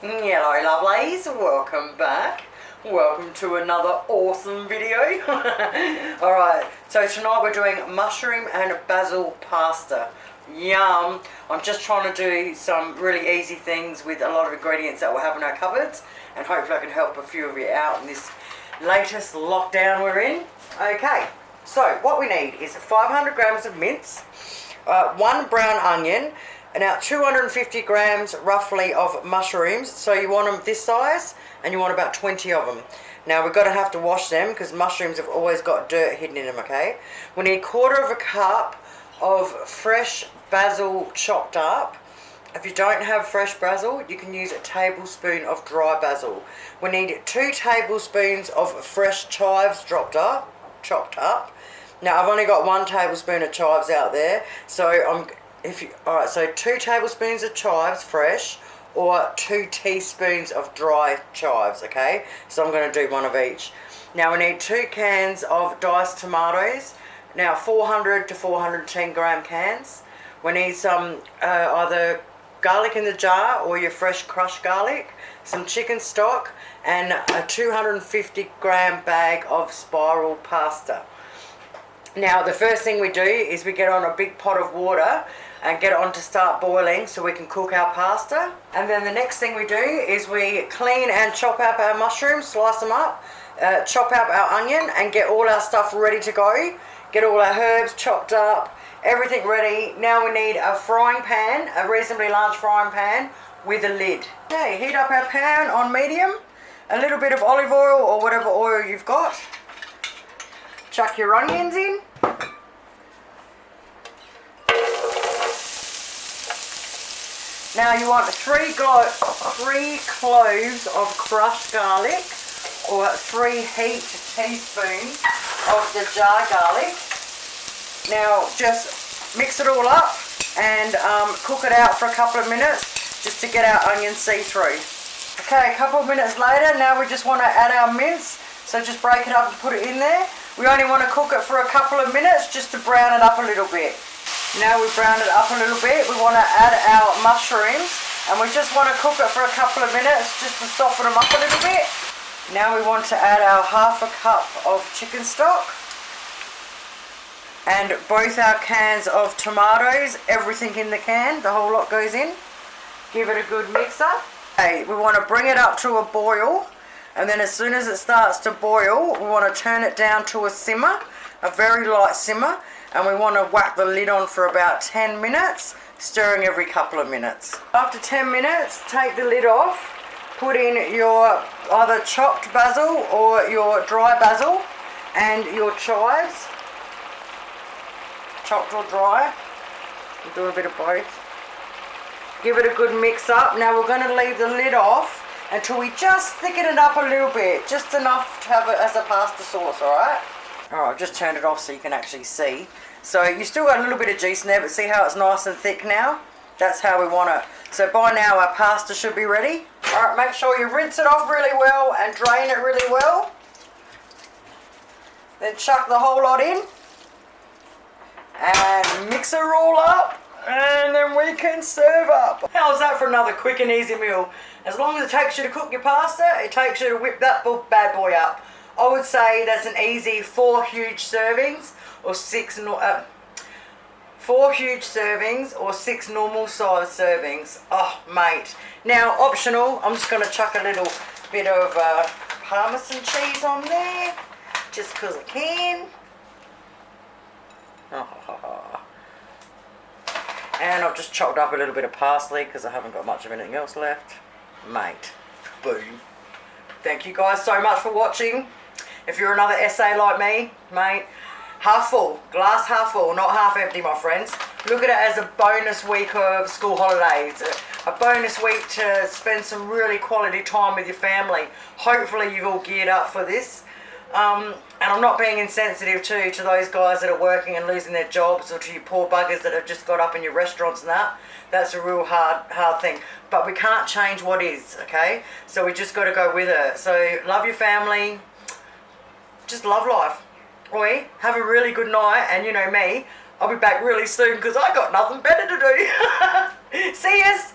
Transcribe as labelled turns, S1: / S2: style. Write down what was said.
S1: Hello lovelies, welcome back. Welcome to another awesome video. Alright, so tonight we're doing mushroom and basil pasta. Yum! I'm just trying to do some really easy things with a lot of ingredients that we'll have in our cupboards, and hopefully I can help a few of you out in this latest lockdown we're in. Okay, so what we need is 500 grams of mince, 1 brown onion, and now 250 grams roughly of mushrooms. So you want them this size and you want about 20 of them. Now we're going to have to wash them because mushrooms have always got dirt hidden in them, okay? We need 1/4 cup of fresh basil chopped up. If you don't have fresh basil, you can use a tablespoon of dry basil. We need 2 tablespoons of fresh chives chopped up. Now I've only got 1 tablespoon of chives out there, so alright, so 2 tablespoons of chives fresh, or 2 teaspoons of dry chives, okay? So I'm going to do one of each. Now we need 2 cans of diced tomatoes, now 400 to 410 gram cans. We need some either garlic in the jar or your fresh crushed garlic, some chicken stock, and a 250 gram bag of spiral pasta. Now the first thing we do is we get on a big pot of water and get it on to start boiling so we can cook our pasta. And then the next thing we do is we clean and chop up our mushrooms, slice them up, chop up our onion and get all our stuff ready to go. Get all our herbs chopped up, everything ready. Now we need a frying pan, a reasonably large frying pan with a lid. Okay, heat up our pan on medium, a little bit of olive oil or whatever oil you've got. Chuck your onions in. Now you want 3 cloves of crushed garlic, or 3 heaped teaspoons of the jar garlic. Now just mix it all up and cook it out for a couple of minutes just to get our onions see-through. Okay, a couple of minutes later, now we just want to add our mince, so just break it up and put it in there. We only want to cook it for a couple of minutes just to brown it up a little bit. Now we've browned it up a little bit, we want to add our mushrooms, and we just want to cook it for a couple of minutes just to soften them up a little bit. Now we want to add our 1/2 cup of chicken stock and both our cans of tomatoes, everything in the can, the whole lot goes in. Give it a good mix up. Okay, we want to bring it up to a boil, and then as soon as it starts to boil, we want to turn it down to a simmer, a very light simmer, and we want to whack the lid on for about 10 minutes, stirring every couple of minutes. After 10 minutes, take the lid off, put in your either chopped basil or your dry basil and your chives, chopped or dry. We'll do a bit of both. Give it a good mix up. Now we're going to leave the lid off until we just thicken it up a little bit, just enough to have it as a pasta sauce, alright? Alright, I've just turned it off so you can actually see. So you still got a little bit of juice in there, but see how it's nice and thick now? That's how we want it. So by now our pasta should be ready. Alright, make sure you rinse it off really well and drain it really well. Then chuck the whole lot in. And mix it all up. And then we can serve up. How's that for another quick and easy meal? As long as it takes you to cook your pasta, it takes you to whip that bad boy up. I would say that's an easy 4 huge servings or 4 huge servings or 6 normal size servings. Oh mate. Now optional, I'm just going to chuck a little bit of parmesean cheese on there just because I can. And I've just chopped up a little bit of parsley because I haven't got much of anything else left. Mate, boom. Thank you guys so much for watching. If you're another SA like me, mate, half full, glass half full, not half empty, my friends. Look at it as a bonus week of school holidays, a bonus week to spend some really quality time with your family. Hopefully you've all geared up for this. And I'm not being insensitive to those guys that are working and losing their jobs, or to you poor buggers that have just got up in your restaurants and that. That's a real hard thing. But we can't change what is, okay? So we just got to go with it. So love your family. Just love life. Oi, have a really good night, and you know me, I'll be back really soon because I got nothing better to do. See yous.